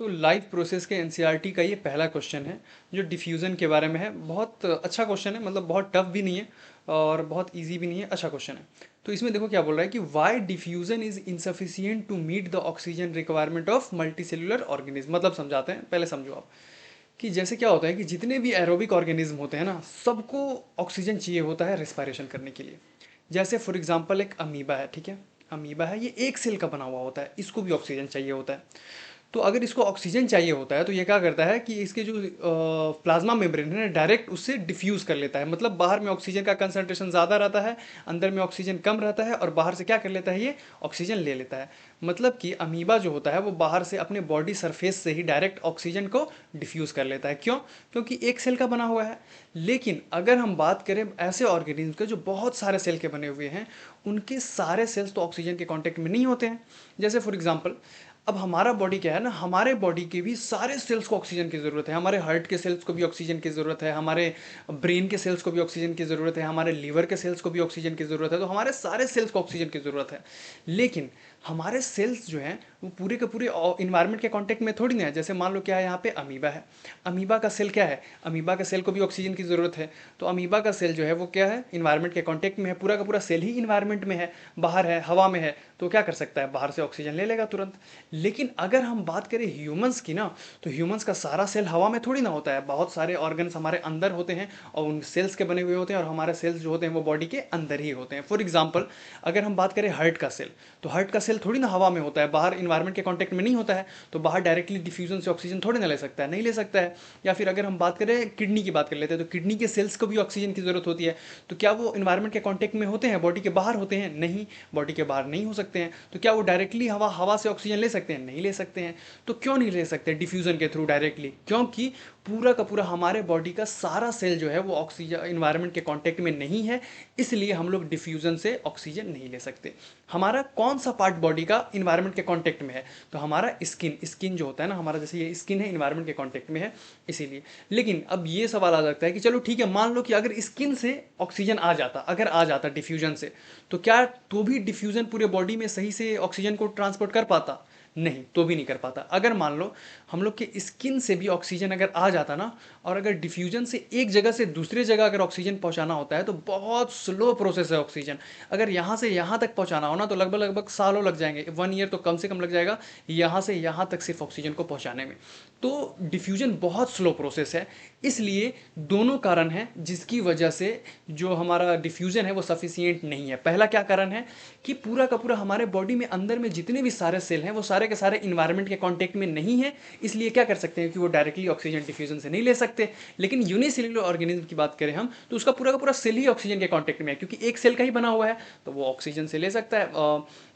तो life process के NCERT का ये पहला क्वेश्चन है जो डिफ्यूज़न के बारे में है। बहुत अच्छा क्वेश्चन है, मतलब बहुत टफ भी नहीं है और बहुत इजी भी नहीं है, अच्छा क्वेश्चन है। तो इसमें देखो क्या बोल रहा है कि why diffusion is insufficient to meet the oxygen requirement of multicellular organism. मतलब समझाते हैं, पहले समझो आप कि जैसे क्या होता है कि जितने भी एरोबिक ऑर्गेनिज्म होते हैं ना, सबको ऑक्सीजन चाहिए होता है रेस्पिरेशन करने के लिए। जैसे फॉर एग्जांपल एक अमीबा है, ठीक है। अमीबा है, ये एक सेल का बना हुआ होता है, इसको भी ऑक्सीजन चाहिए होता है। तो अगर इसको ऑक्सीजन चाहिए होता है तो ये क्या करता है कि इसके जो प्लाज्मा मेम्ब्रेन है ना, डायरेक्ट उससे डिफ्यूज़ कर लेता है। मतलब बाहर में ऑक्सीजन का कंसंट्रेशन ज़्यादा रहता है, अंदर में ऑक्सीजन कम रहता है, और बाहर से क्या कर लेता है, ये ऑक्सीजन ले लेता है। मतलब कि अमीबा जो होता है वो बाहर से अपने बॉडी सरफेस से ही डायरेक्ट ऑक्सीजन को डिफ्यूज़ कर लेता है। क्यों? क्योंकि एक सेल का बना हुआ है। लेकिन अगर हम बात करें ऐसे ऑर्गेनिज्म के जो बहुत सारे सेल के बने हुए हैं, उनके सारे सेल्स तो ऑक्सीजन के कांटेक्ट में नहीं होते हैं। जैसे फॉर एग्जांपल, अब हमारा बॉडी क्या है ना, हमारे बॉडी के भी सारे सेल्स को ऑक्सीजन की ज़रूरत है। हमारे हार्ट के सेल्स को भी ऑक्सीजन की ज़रूरत है, हमारे ब्रेन के सेल्स को भी ऑक्सीजन की ज़रूरत है, हमारे लीवर के सेल्स को भी ऑक्सीजन की ज़रूरत है। तो हमारे सारे सेल्स को ऑक्सीजन की ज़रूरत है। लेकिन हमारे सेल्स जो हैं वो पूरे के पूरे इन्वायरमेंट के कांटेक्ट में थोड़ी ना है। जैसे मान लो क्या है, यहाँ पे अमीबा है। अमीबा का सेल क्या है, अमीबा का सेल को भी ऑक्सीजन की ज़रूरत है। तो अमीबा का सेल जो है वो क्या है, इन्वायरमेंट के कांटेक्ट में है। पूरा का पूरा सेल ही इन्वायरमेंट में है, बाहर है, हवा में है, तो क्या कर सकता है, बाहर से ऑक्सीजन ले लेगा तुरंत। लेकिन अगर हम बात करें ह्यूमंस की ना, तो ह्यूमंस का सारा सेल हवा में थोड़ी ना होता है। बहुत सारे ऑर्गन्स हमारे अंदर होते हैं और उन सेल्स के बने हुए होते हैं, और हमारे सेल्स जो होते हैं वो बॉडी के अंदर ही होते हैं। फॉर एग्जाम्पल, अगर हम बात करें हार्ट का सेल, तो हार्ट का सेल थोड़ी ना हवा में होता है, बाहर इन्वायरमेंट के कॉन्टेक्ट में नहीं होता है। तो बाहर डायरेक्टली डिफ्यूजन से ऑक्सीजन थोड़ी ना ले सकता है, नहीं ले सकता है। या फिर अगर हम बात करें किडनी की, बात कर लेते हैं, तो किडनी के सेल्स को भी ऑक्सीजन की जरूरत होती है। तो क्या वो इन्वायरमेंट के कॉन्टेक्ट में होते हैं, बॉडी के बाहर होते हैं? नहीं, बॉडी के बाहर नहीं हो सकते हैं। तो क्या वो डायरेक्टली हवा हवा से ऑक्सीजन ले सकते हैं? नहीं ले सकते हैं। तो क्यों नहीं ले सकते डिफ्यूजन के थ्रू डायरेक्टली? क्योंकि पूरा का पूरा हमारे बॉडी का सारा सेल जो है वो ऑक्सीजन इन्वायरमेंट के कांटेक्ट में नहीं है, इसलिए हम लोग डिफ्यूजन से ऑक्सीजन नहीं ले सकते। हमारा कौन सा पार्ट बॉडी का इन्वायरमेंट के कांटेक्ट में है? तो हमारा स्किन। स्किन जो होता है ना हमारा, जैसे ये स्किन है, इन्वायरमेंट के कांटेक्ट में है, इसीलिए। लेकिन अब ये सवाल आ सकता है कि चलो ठीक है, मान लो कि अगर स्किन से ऑक्सीजन आ जाता, अगर आ जाता डिफ्यूजन से, तो क्या तो भी डिफ्यूजन पूरे बॉडी में सही से ऑक्सीजन को ट्रांसपोर्ट कर पाता? नहीं, तो भी नहीं कर पाता। अगर मान लो हम लोग के स्किन से भी ऑक्सीजन अगर आ जाता ना, और अगर डिफ्यूजन से एक जगह से दूसरी जगह अगर ऑक्सीजन पहुंचाना होता है तो बहुत स्लो प्रोसेस है ऑक्सीजन। अगर यहाँ से यहाँ तक पहुंचाना हो ना तो लगभग लगभग सालों लग जाएंगे, 1 ईयर तो कम से कम लग जाएगा यहाँ से यहाँ तक सिर्फ ऑक्सीजन को पहुंचाने में। तो डिफ्यूजन बहुत स्लो प्रोसेस है। इसलिए दोनों कारण हैं जिसकी वजह से जो हमारा डिफ्यूजन है वो सफिशियंट नहीं है। पहला क्या कारण है कि पूरा का पूरा हमारे बॉडी में अंदर में जितने भी सारे सेल हैं वो सारे के सारे इन्वायरमेंट के कांटेक्ट में नहीं है, इसलिए क्या कर सकते हैं कि वो डायरेक्टली ऑक्सीजन डिफ्यूजन से नहीं ले सकते। लेकिन यूनिसेल्युलर ऑर्गेनिज्म की बात करें हम, तो उसका पूरा का पूरा सेल ही ऑक्सीजन के कांटेक्ट में है, क्योंकि एक सेल का ही बना हुआ है, तो वो ऑक्सीजन से ले सकता है,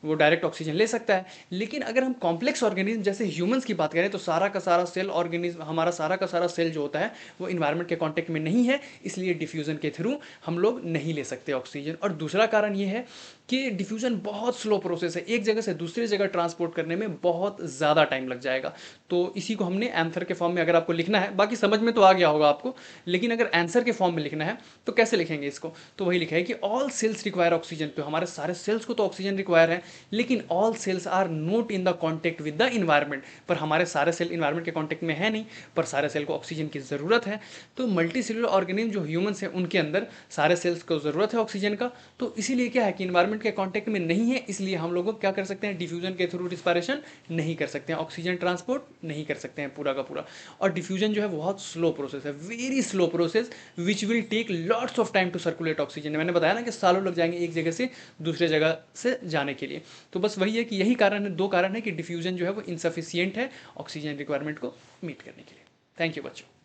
वो डायरेक्ट ऑक्सीजन ले सकता है। लेकिन अगर हम कॉम्प्लेक्स ऑर्गेनिज्म जैसे ह्यूमंस की बात करें, तो सारा का सारा सेल ऑर्गेनिज्म, हमारा सारा का सारा सेल जो होता है वो इन्वायरमेंट के कांटेक्ट में नहीं है, इसलिए डिफ्यूजन के थ्रू हम लोग नहीं ले सकते ऑक्सीजन। और दूसरा कारण ये है कि डिफ्यूजन बहुत स्लो प्रोसेस है, एक जगह से दूसरी जगह ट्रांसपोर्ट करने में बहुत ज़्यादा टाइम लग जाएगा। तो इसी को हमने आंसर के फॉर्म में अगर आपको लिखना है, बाकी समझ में तो आ गया होगा आपको, लेकिन अगर आंसर के फॉर्म में लिखना है तो कैसे लिखेंगे इसको? तो वही लिखा है कि ऑल सेल्स रिक्वायर ऑक्सीजन। तो हमारे सारे सेल्स को तो ऑक्सीजन रिक्वायर है, लेकिन all cells are not in the contact with the environment. पर हमारे सारे सेल इन्वायरमेंट के कॉन्टेक्ट में है नहीं, पर सारे सेल को ऑक्सीजन की ज़रूरत है। तो मल्टी सेलुलर ऑर्गेनिज्म जो ह्यूमंस हैं उनके अंदर सारे सेल्स को ज़रूरत है ऑक्सीजन का। तो इसीलिए क्या है कि इन्वायरमेंट के कॉन्टेक्ट में नहीं है, इसलिए हम लोग क्या कर सकते हैं, डिफ्यूजन के थ्रू रिस्पायरेशन नहीं कर सकते हैं, ऑक्सीजन ट्रांसपोर्ट नहीं कर सकते हैं पूरा का पूरा। और डिफ्यूजन जो है बहुत स्लो प्रोसेस है, very slow process, which will take lots of time to circulate oxygen. मैंने बताया ना कि सालों लग जाएंगे एक जगह से दूसरे जगह से जाने के लिए। तो बस वही है कि यही कारण है, दो कारण है कि डिफ्यूजन जो है वो इनसफिशियंट है ऑक्सीजन रिक्वायरमेंट को मीट करने के लिए। थैंक यू बच्चों।